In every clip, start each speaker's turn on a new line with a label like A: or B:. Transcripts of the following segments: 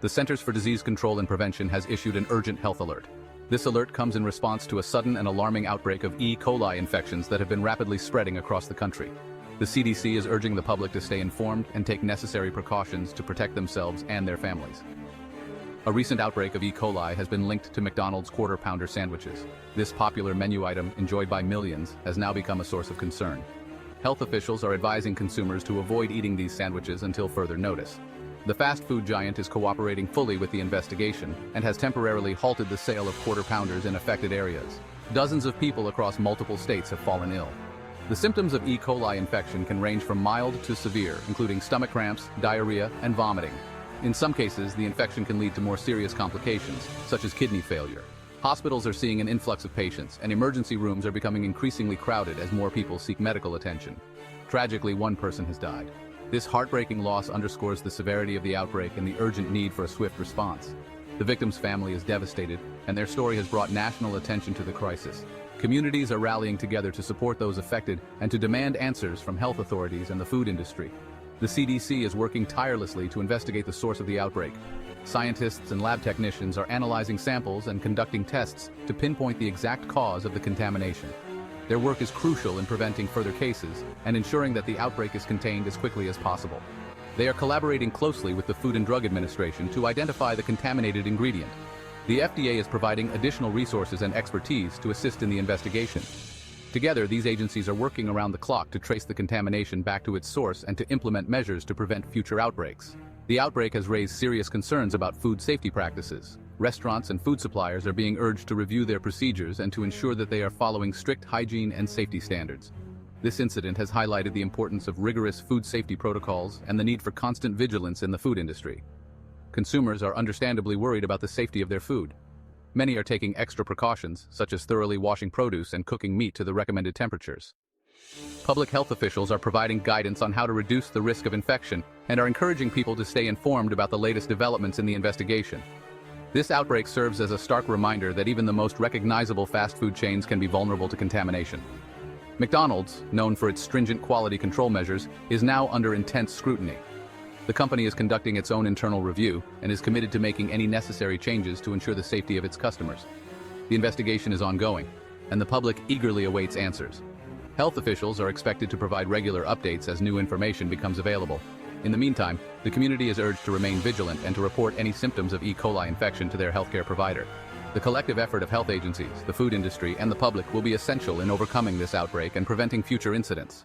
A: the Centers for Disease Control and Prevention has issued an urgent health alert. This alert comes in response to a sudden and alarming outbreak of E. coli infections that have been rapidly spreading across the country. The CDC is urging the public to stay informed and take necessary precautions to protect themselves and their families. A recent outbreak of E. coli has been linked to McDonald's Quarter Pounder sandwiches. This popular menu item, enjoyed by millions, has now become a source of concern. Health officials are advising consumers to avoid eating these sandwiches until further notice. The fast food giant is cooperating fully with the investigation and has temporarily halted the sale of Quarter Pounders in affected areas. Dozens of people across multiple states have fallen ill. The symptoms of E. coli infection can range from mild to severe, including stomach cramps, diarrhea, and vomiting. In some cases, the infection can lead to more serious complications, such as kidney failure. Hospitals are seeing an influx of patients, and emergency rooms are becoming increasingly crowded as more people seek medical attention. Tragically, one person has died. This heartbreaking loss underscores the severity of the outbreak and the urgent need for a swift response. The victim's family is devastated, and their story has brought national attention to the crisis. Communities are rallying together to support those affected and to demand answers from health authorities and the food industry. The CDC is working tirelessly to investigate the source of the outbreak. Scientists and lab technicians are analyzing samples and conducting tests to pinpoint the exact cause of the contamination. Their work is crucial in preventing further cases and ensuring that the outbreak is contained as quickly as possible. They are collaborating closely with the Food and Drug Administration to identify the contaminated ingredient. The FDA is providing additional resources and expertise to assist in the investigation. Together, these agencies are working around the clock to trace the contamination back to its source and to implement measures to prevent future outbreaks. The outbreak has raised serious concerns about food safety practices. Restaurants and food suppliers are being urged to review their procedures and to ensure that they are following strict hygiene and safety standards. This incident has highlighted the importance of rigorous food safety protocols and the need for constant vigilance in the food industry. Consumers are understandably worried about the safety of their food. Many are taking extra precautions, such as thoroughly washing produce and cooking meat to the recommended temperatures. Public health officials are providing guidance on how to reduce the risk of infection and are encouraging people to stay informed about the latest developments in the investigation. This outbreak serves as a stark reminder that even the most recognizable fast food chains can be vulnerable to contamination. McDonald's, known for its stringent quality control measures, is now under intense scrutiny. The company is conducting its own internal review and is committed to making any necessary changes to ensure the safety of its customers. The investigation is ongoing, and the public eagerly awaits answers. Health officials are expected to provide regular updates as new information becomes available. In the meantime, the community is urged to remain vigilant and to report any symptoms of E. coli infection to their healthcare provider. The collective effort of health agencies, the food industry, and the public will be essential in overcoming this outbreak and preventing future incidents.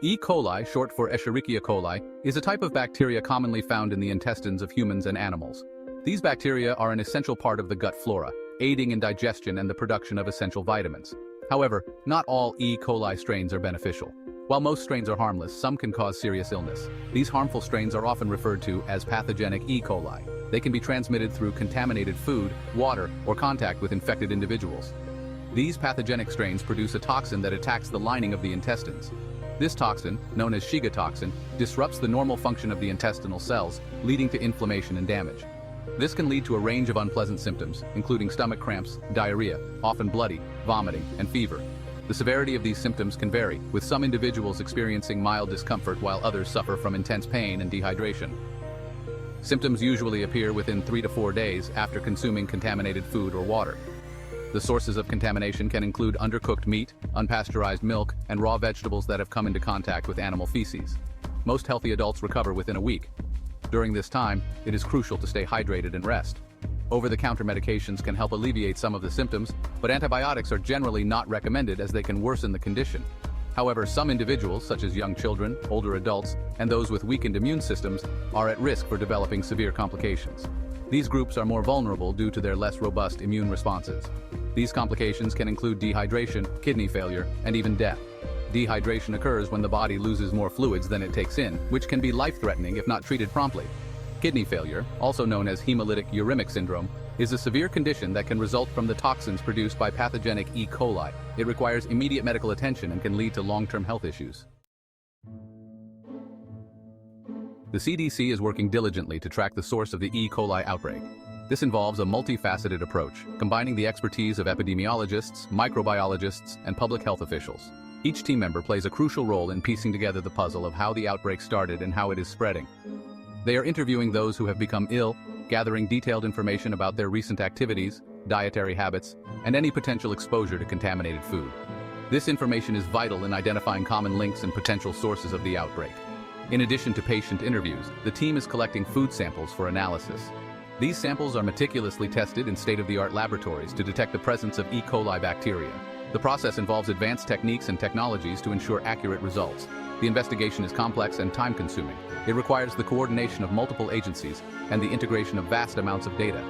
A: E. coli, short for Escherichia coli, is a type of bacteria commonly found in the intestines of humans and animals. These bacteria are an essential part of the gut flora, aiding in digestion and the production of essential vitamins. However, not all E. coli strains are beneficial. While most strains are harmless, some can cause serious illness. These harmful strains are often referred to as pathogenic E. coli. They can be transmitted through contaminated food, water, or contact with infected individuals. These pathogenic strains produce a toxin that attacks the lining of the intestines. This toxin, known as Shiga toxin, disrupts the normal function of the intestinal cells, leading to inflammation and damage. This can lead to a range of unpleasant symptoms, including stomach cramps, diarrhea, often bloody, vomiting, and fever. The severity of these symptoms can vary, with some individuals experiencing mild discomfort while others suffer from intense pain and dehydration. Symptoms usually appear within 3 to 4 days after consuming contaminated food or water. The sources of contamination can include undercooked meat, unpasteurized milk, and raw vegetables that have come into contact with animal feces. Most healthy adults recover within a week. During this time, it is crucial to stay hydrated and rest. Over-the-counter medications can help alleviate some of the symptoms, but antibiotics are generally not recommended as they can worsen the condition. However, some individuals, such as young children, older adults, and those with weakened immune systems, are at risk for developing severe complications. These groups are more vulnerable due to their less robust immune responses. These complications can include dehydration, kidney failure, and even death. Dehydration occurs when the body loses more fluids than it takes in, which can be life-threatening if not treated promptly. Kidney failure, also known as hemolytic uremic syndrome, is a severe condition that can result from the toxins produced by pathogenic E. coli. It requires immediate medical attention and can lead to long-term health issues. The CDC is working diligently to track the source of the E. coli outbreak. This involves a multifaceted approach, combining the expertise of epidemiologists, microbiologists, and public health officials. Each team member plays a crucial role in piecing together the puzzle of how the outbreak started and how it is spreading. They are interviewing those who have become ill, gathering detailed information about their recent activities, dietary habits, and any potential exposure to contaminated food. This information is vital in identifying common links and potential sources of the outbreak. In addition to patient interviews, the team is collecting food samples for analysis. These samples are meticulously tested in state-of-the-art laboratories to detect the presence of E. coli bacteria. The process involves advanced techniques and technologies to ensure accurate results. The investigation is complex and time-consuming. It requires the coordination of multiple agencies and the integration of vast amounts of data.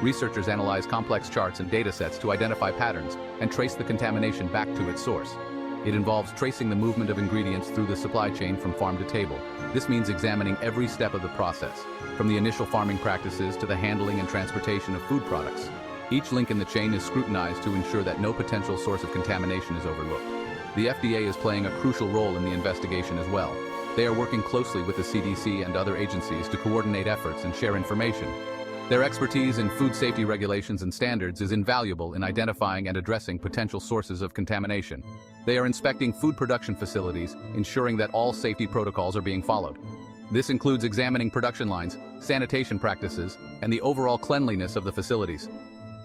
A: Researchers analyze complex charts and data sets to identify patterns and trace the contamination back to its source. It involves tracing the movement of ingredients through the supply chain from farm to table. This means examining every step of the process, from the initial farming practices to the handling and transportation of food products. Each link in the chain is scrutinized to ensure that no potential source of contamination is overlooked. The FDA is playing a crucial role in the investigation as well. They are working closely with the CDC and other agencies to coordinate efforts and share information. Their expertise in food safety regulations and standards is invaluable in identifying and addressing potential sources of contamination. They are inspecting food production facilities, ensuring that all safety protocols are being followed. This includes examining production lines, sanitation practices, and the overall cleanliness of the facilities.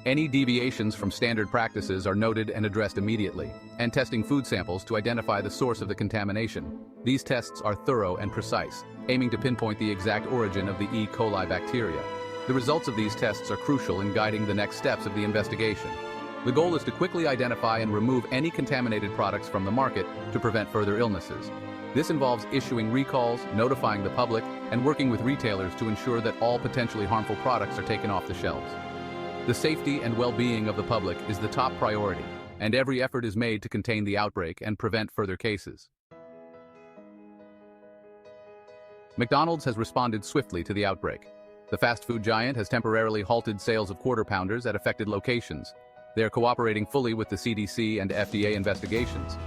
A: Any deviations from standard practices are noted and addressed immediately, and testing food samples to identify the source of the contamination. These tests are thorough and precise, aiming to pinpoint the exact origin of the E. coli bacteria. The results of these tests are crucial in guiding the next steps of the investigation. The goal is to quickly identify and remove any contaminated products from the market to prevent further illnesses. This involves issuing recalls, notifying the public, and working with retailers to ensure that all potentially harmful products are taken off the shelves. The safety and well-being of the public is the top priority, and every effort is made to contain the outbreak and prevent further cases. McDonald's has responded swiftly to the outbreak. The fast food giant has temporarily halted sales of Quarter Pounders at affected locations. They are cooperating fully with the CDC and FDA investigations.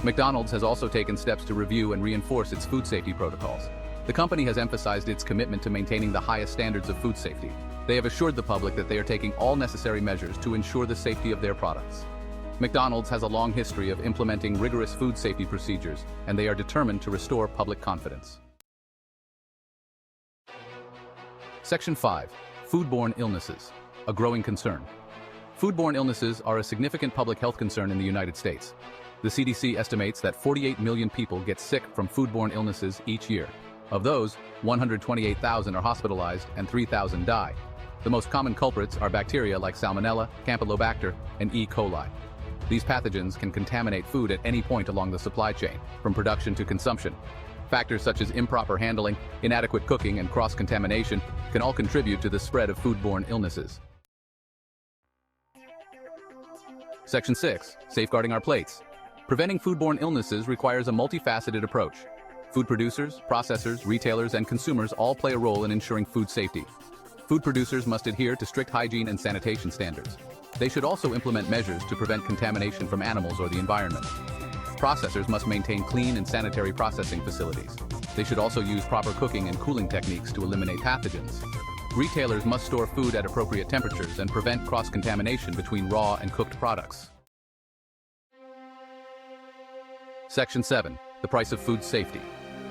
A: McDonald's has also taken steps to review and reinforce its food safety protocols. The company has emphasized its commitment to maintaining the highest standards of food safety. They have assured the public that they are taking all necessary measures to ensure the safety of their products. McDonald's has a long history of implementing rigorous food safety procedures, and they are determined to restore public confidence. Section 5. Foodborne illnesses, a growing concern. Foodborne illnesses are a significant public health concern in the United States. The CDC estimates that 48 million people get sick from foodborne illnesses each year. Of those, 128,000 are hospitalized and 3,000 die. The most common culprits are bacteria like Salmonella, Campylobacter, and E. coli. These pathogens can contaminate food at any point along the supply chain, from production to consumption. Factors such as improper handling, inadequate cooking, and cross-contamination can all contribute to the spread of foodborne illnesses. Section 6. Safeguarding our plates. Preventing foodborne illnesses requires a multifaceted approach. Food producers, processors, retailers, and consumers all play a role in ensuring food safety. Food producers must adhere to strict hygiene and sanitation standards. They should also implement measures to prevent contamination from animals or the environment. Processors must maintain clean and sanitary processing facilities. They should also use proper cooking and cooling techniques to eliminate pathogens. Retailers must store food at appropriate temperatures and prevent cross-contamination between raw and cooked products. Section 7. The price of food safety.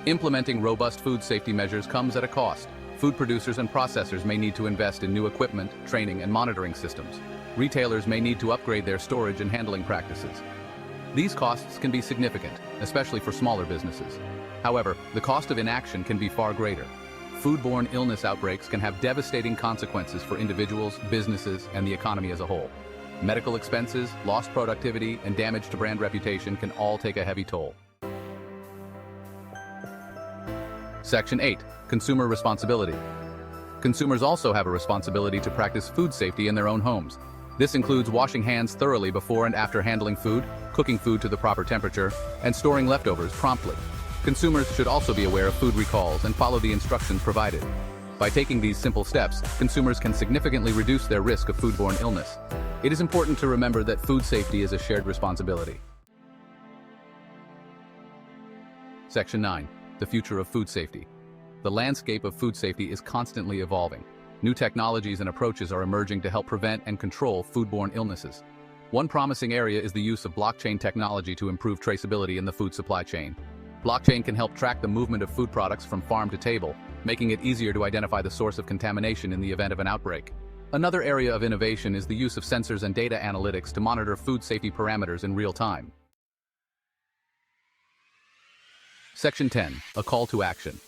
A: Implementing robust food safety measures comes at a cost. Food producers and processors may need to invest in new equipment, training, and monitoring systems. Retailers may need to upgrade their storage and handling practices. These costs can be significant, especially for smaller businesses. However, the cost of inaction can be far greater. Foodborne illness outbreaks can have devastating consequences for individuals, businesses, and the economy as a whole. Medical expenses, lost productivity, and damage to brand reputation can all take a heavy toll. Section 8. Consumer responsibility. Consumers also have a responsibility to practice food safety in their own homes. This includes washing hands thoroughly before and after handling food, cooking food to the proper temperature, and storing leftovers promptly. Consumers should also be aware of food recalls and follow the instructions provided. By taking these simple steps, consumers can significantly reduce their risk of foodborne illness. It is important to remember that food safety is a shared responsibility. Section 9. The future of food safety. The landscape of food safety is constantly evolving. New technologies and approaches are emerging to help prevent and control foodborne illnesses. One promising area is the use of blockchain technology to improve traceability in the food supply chain. Blockchain can help track the movement of food products from farm to table, making it easier to identify the source of contamination in the event of an outbreak. Another area of innovation is the use of sensors and data analytics to monitor food safety parameters in real time. Section 10. A call to action.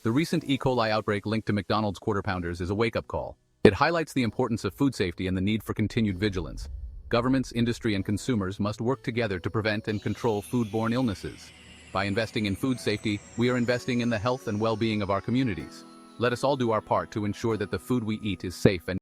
A: The recent E. coli outbreak linked to McDonald's Quarter Pounders is a wake-up call. It highlights the importance of food safety and the need for continued vigilance. Governments, industry, and consumers must work together to prevent and control foodborne illnesses. By investing in food safety, we are investing in the health and well-being of our communities. Let us all do our part to ensure that the food we eat is safe and